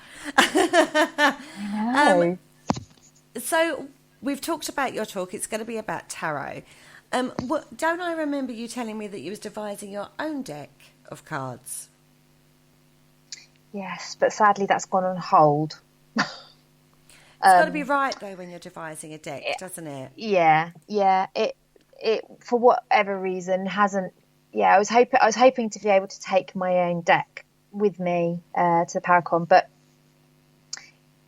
So we've talked about your talk. It's going to be about tarot. Don't I remember you telling me that you was devising your own deck of cards? Yes, but sadly that's gone on hold. It's got to be right though when you're devising a deck, doesn't it? Yeah. It for whatever reason hasn't. Yeah, I was hoping to be able to take my own deck with me to the Paracon, but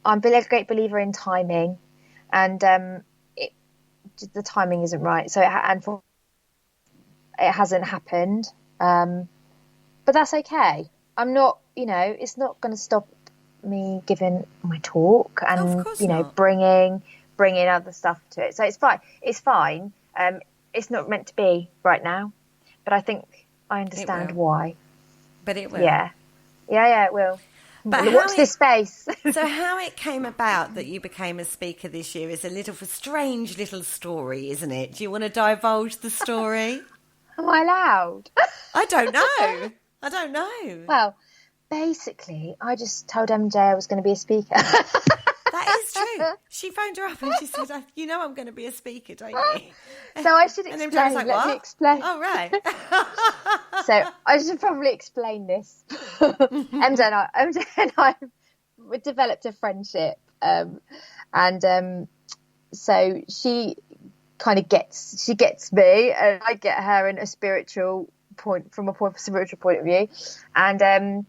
I'm a great believer in timing, and the timing isn't right. So it hasn't happened, but that's okay. I'm not, it's not going to stop me giving my talk and bringing other stuff to it. So it's fine. It's fine. It's not meant to be right now, but I think I understand why. But it will. Yeah, it will. But watch this space. So how it came about that you became a speaker this year is a strange little story, isn't it? Do you want to divulge the story? Am I allowed? I don't know. Well, basically, I just told MJ I was going to be a speaker. That is true. She phoned her up and she said, I'm going to be a speaker, don't you? So I should explain. And then was like, Let me explain. Oh, right. So I should probably explain this. MJ and I developed a friendship. So she kind of gets me, and I get her in a spiritual point of view. And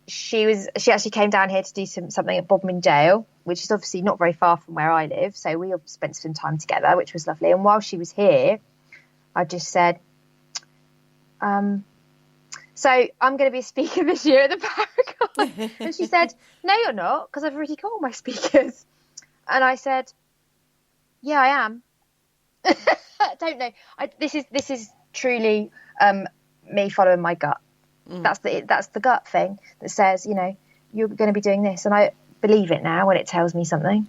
she actually came down here to do something at Bodmin Jail, which is obviously not very far from where I live. So we spent some time together, which was lovely. And while she was here, I just said, so I'm going to be a speaker this year at the Paracon. And she said, no, you're not, because I've already got all my speakers. And I said, yeah, I am. I don't know. This is truly me following my gut. That's the gut thing that says, you're going to be doing this, and I believe it now when it tells me something.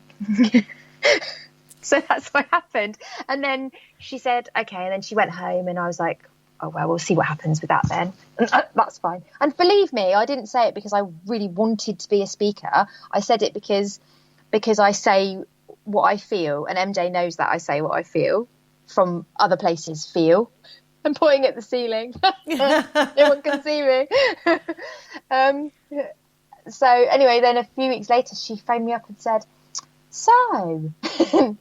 So that's what happened. And then she said, okay, and then she went home, and I was like, oh well, we'll see what happens with that then. And that's fine. And believe me, I didn't say it because I really wanted to be a speaker. I said it because I say what I feel, and MJ knows that I say what I feel from other places. I'm pointing at the ceiling. No one can see me. So anyway, then a few weeks later, she phoned me up and said, so, do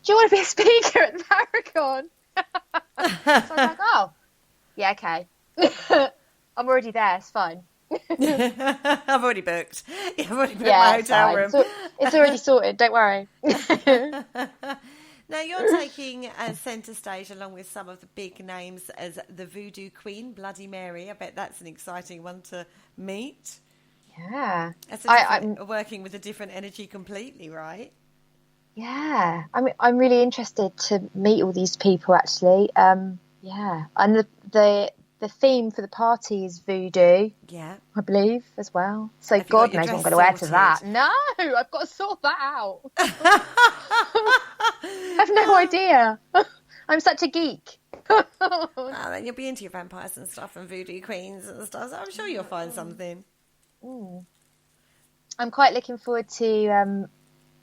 you want to be a speaker at the Paracon? So I was like, oh, yeah, okay. I'm already there, it's fine. I've already booked. I've already booked my hotel room. So it's already sorted, don't worry. Now, you're taking centre stage along with some of the big names as the Voodoo Queen, Bloody Mary. I bet that's an exciting one to meet. Yeah. I'm working with a different energy completely, right? Yeah. I'm really interested to meet all these people, actually. Yeah. And the theme for the party is voodoo. Yeah. I believe, as well. So God knows what I'm going to wear to that. No, I've got to sort that out. I have no idea. I'm such a geek. Then you'll be into your vampires and stuff and voodoo queens and stuff. So I'm sure you'll find something. I'm quite looking forward to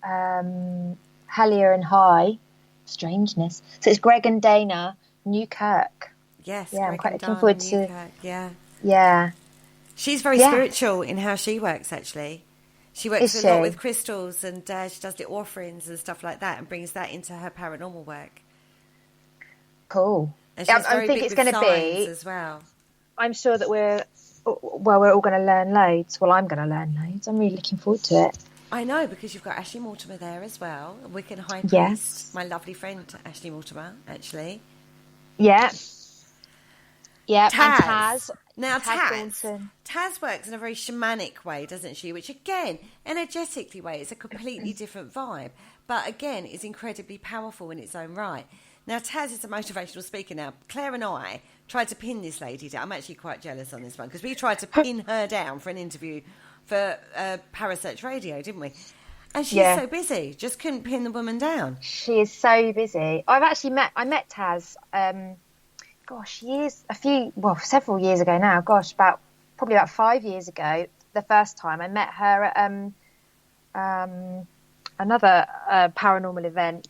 Hellier and High, Strangeness. So it's Greg and Dana Newkirk. Yes, yeah, Greg I'm quite and looking Dana forward to. Newkirk, yeah. Yeah, She's very Yeah. spiritual in how she works, actually. She works Is a lot she? with crystals, and she does little offerings and stuff like that, and brings that into her paranormal work. cool. And she's I very think big it's with going to signs be. as well. I'm sure that we're all going to learn loads. Well, I'm going to learn loads. I'm really looking forward to it. I know, because you've got Ashley Mortimer there as well, a Wiccan High Priest. Yes. My lovely friend Ashley Mortimer, actually. Yeah. Yeah, Taz. and Taz. Now, Johnson. Taz works in a very shamanic way, doesn't she? Which, again, energetically way, it's a completely different vibe. But, again, is incredibly powerful in its own right. Now, Taz is a motivational speaker now. Claire and I tried to pin this lady down. I'm actually quite jealous on this one, because we tried to pin her down for an interview for Parasearch Radio, didn't we? And she's so busy, just couldn't pin the woman down. She is so busy. I met Taz, several years ago now. Gosh, probably about 5 years ago. The first time I met her at another paranormal event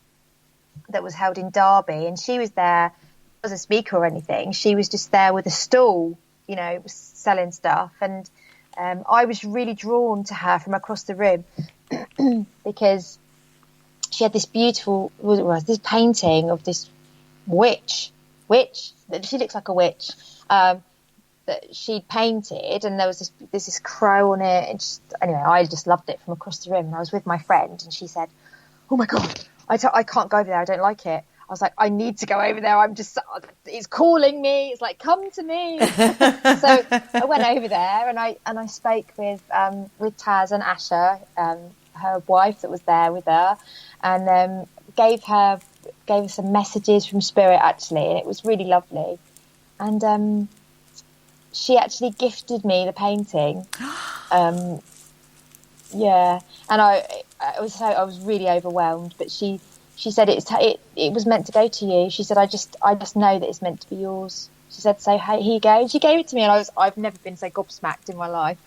that was held in Derby, and she was there as a speaker or anything. She was just there with a stall, selling stuff, and I was really drawn to her from across the room because she had this beautiful, this painting of this witch. She looks like a witch that she painted, and there's this crow on it. And anyway, I just loved it from across the room. And I was with my friend, and she said, "Oh my God, I can't go over there. I don't like it." I was like, "I need to go over there. It's calling me. It's like, come to me." So I went over there, and I spoke with Taz and Asha, her wife that was there with her, and gave her some messages from Spirit, actually, and it was really lovely. And she actually gifted me the painting. Yeah, and I was really overwhelmed, but she said it was meant to go to you. She said, I just know that it's meant to be yours. She said, so hey, here you go. And she gave it to me, and I've never been so gobsmacked in my life.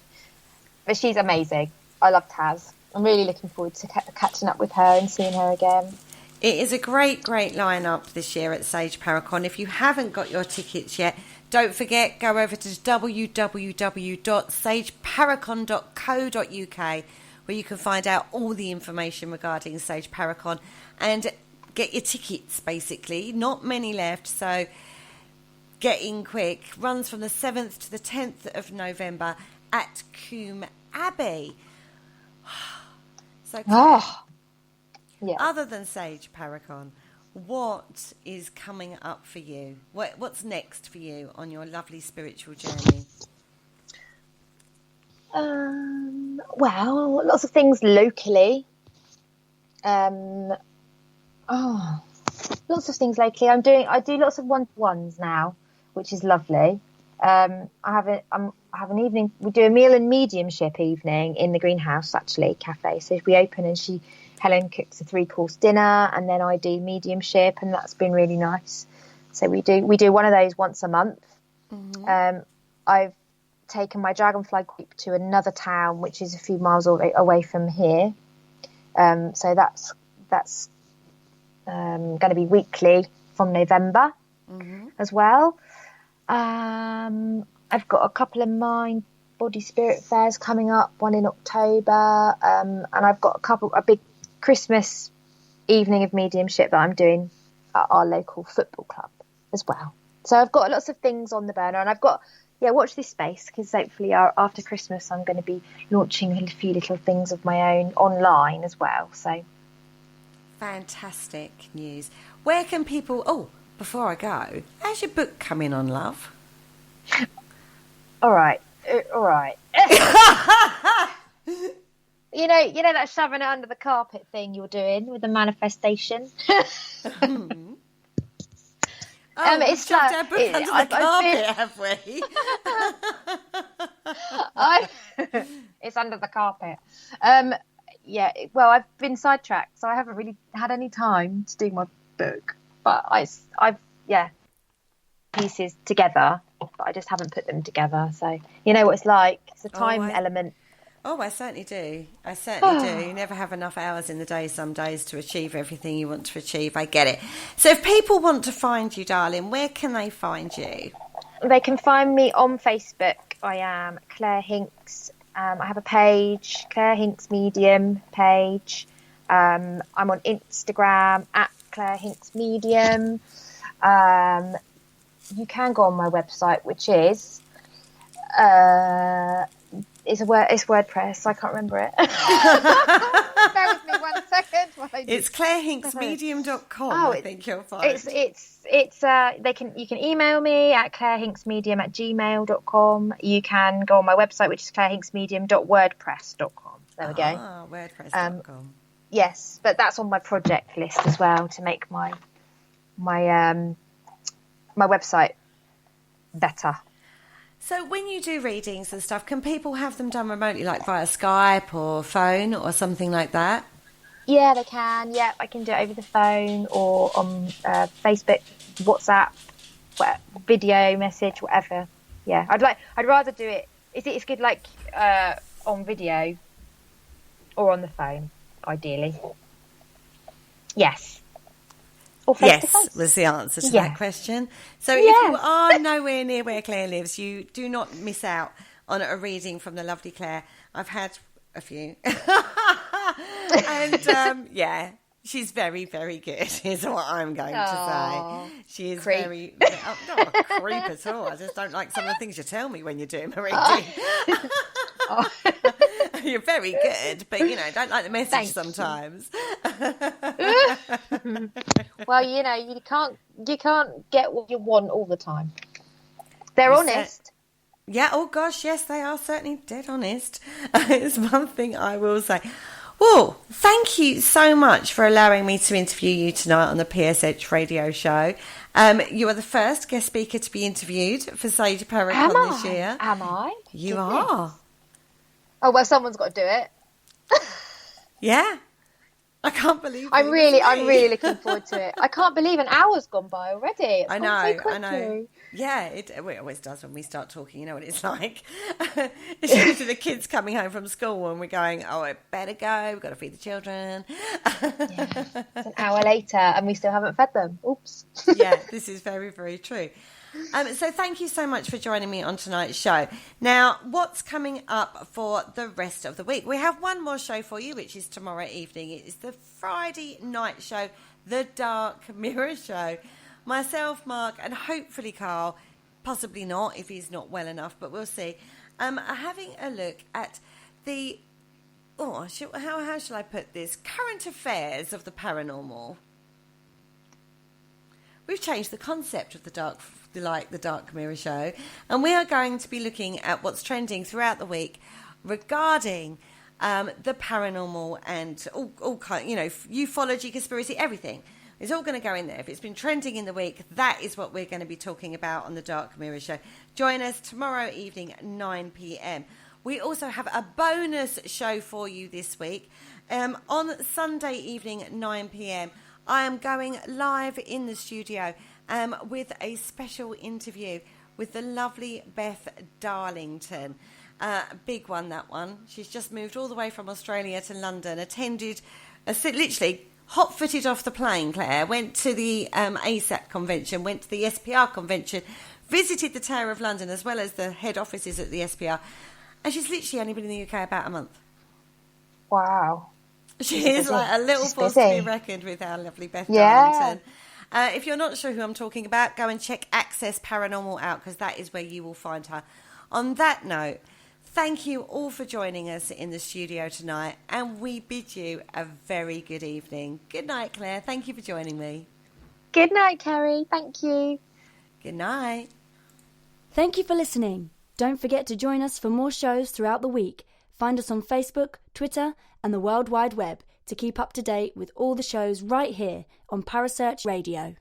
But she's amazing. I love Taz. I'm really looking forward to catching up with her and seeing her again. It is a great lineup this year at Sage Paracon. If you haven't got your tickets yet, don't forget, go over to www.sageparacon.co.uk, where you can find out all the information regarding Sage Paracon and get your tickets, basically. Not many left, so get in quick. Runs from the 7th to the 10th of November at Coombe Abbey. So, yeah. Other than Sage Paracon, what is coming up for you? What's next for you on your lovely spiritual journey? Well, lots of things locally. Lots of things locally. I do lots of one-to-ones now, which is lovely. I have an evening. We do a meal and mediumship evening in the greenhouse, actually, cafe. So we open and Helen cooks a 3-course dinner, and then I do mediumship, and that's been really nice. So we do one of those once a month. Mm-hmm. I've taken my Dragonfly group to another town, which is a few miles away from here. So that's going to be weekly from November as well. I've got a couple of mind, body, spirit fairs coming up, one in October, and I've got a big Christmas evening of mediumship that I'm doing at our local football club as well. So I've got lots of things on the burner, and I've got, watch this space, because hopefully after Christmas I'm going to be launching a few little things of my own online as well. So fantastic news. Where can people, before I go, how's your book coming on, love? All right. You know that shoving it under the carpet thing you're doing with the manifestation? It's shoved our book under the carpet, have we? It's under the carpet. Well, I've been sidetracked, so I haven't really had any time to do my book. But I've pieces together, but I just haven't put them together. So you know what it's like. It's a time element. Oh, I certainly do. I certainly do. You never have enough hours in the day some days to achieve everything you want to achieve. I get it. So if people want to find you, darling, where can they find you? They can find me on Facebook. I am Clare Hinks. I have a page, Clare Hinks Medium page. I'm on Instagram at Clare Hinks Medium. You can go on my website, which is it's WordPress. I can't remember it. Bear with me 1 second. It's clarehinksmedium.com. I think you'll find. You can email me at clarehinksmedium@gmail.com. You can go on my website, which is clarehinksmedium.wordpress.com. There we go. WordPress.com. Yes, but that's on my project list as well to make my website better. So when you do readings and stuff, can people have them done remotely, like via Skype or phone or something like that? Yeah, they can. Yeah, I can do it over the phone or on Facebook, WhatsApp, video message, whatever. Yeah, I'd rather do it. It's good, like on video or on the phone, ideally. Yes. Yes, was the answer to that question. So if you are nowhere near where Clare lives, you do not miss out on a reading from the lovely Clare. I've had a few. And she's very, very good, is what I'm going to say. She is very... not a creep at all. I just don't like some of the things you tell me when you're doing a reading. You're very good, but, don't like the message sometimes. Well, you can't get what you want all the time. They're honest. Yeah, oh gosh, yes, they are certainly dead honest. It's one thing I will say. Well, thank you so much for allowing me to interview you tonight on the PSH radio show. You are the first guest speaker to be interviewed for Sage Paracon this year. Am I? You are. Oh, well, someone's got to do it. Yeah. I can't believe it. I'm really looking forward to it. I can't believe an hour's gone by already. I know. Yeah, it always does when we start talking. You know what it's like. It's usually the kids coming home from school and we're going, oh, I better go. We've got to feed the children. Yeah. It's an hour later and we still haven't fed them. Oops. Yeah, this is very, very true. So thank you so much for joining me on tonight's show. Now, what's coming up for the rest of the week? We have one more show for you, which is tomorrow evening. It is the Friday night show, The Dark Mirror Show. Myself, Mark, and hopefully Carl, possibly not if he's not well enough, but we'll see, are having a look at the, how shall I put this, current affairs of the paranormal. We've changed the concept of the Dark Mirror Show, and we are going to be looking at what's trending throughout the week regarding the paranormal and all kind, ufology, conspiracy, everything. It's all going to go in there. If it's been trending in the week, that is what we're going to be talking about on the Dark Mirror Show. Join us tomorrow evening at 9 p.m. We also have a bonus show for you this week. On Sunday evening at 9 p.m, I am going live in the studio with a special interview with the lovely Beth Darlington. Big one, that one. She's just moved all the way from Australia to London, attended, literally hot-footed off the plane, Claire, went to the ASAP convention, went to the SPR convention, visited the Tower of London as well as the head offices at the SPR, and she's literally only been in the UK about a month. Wow. She is like a little force to be reckoned with, our lovely Beth Darlington. If you're not sure who I'm talking about, go and check Access Paranormal out, because that is where you will find her. On that note, thank you all for joining us in the studio tonight, and we bid you a very good evening. Good night, Claire. Thank you for joining me. Good night, Kerry. Thank you. Good night. Thank you for listening. Don't forget to join us for more shows throughout the week. Find us on Facebook, Twitter, and the World Wide Web to keep up to date with all the shows right here on Parasearch Radio.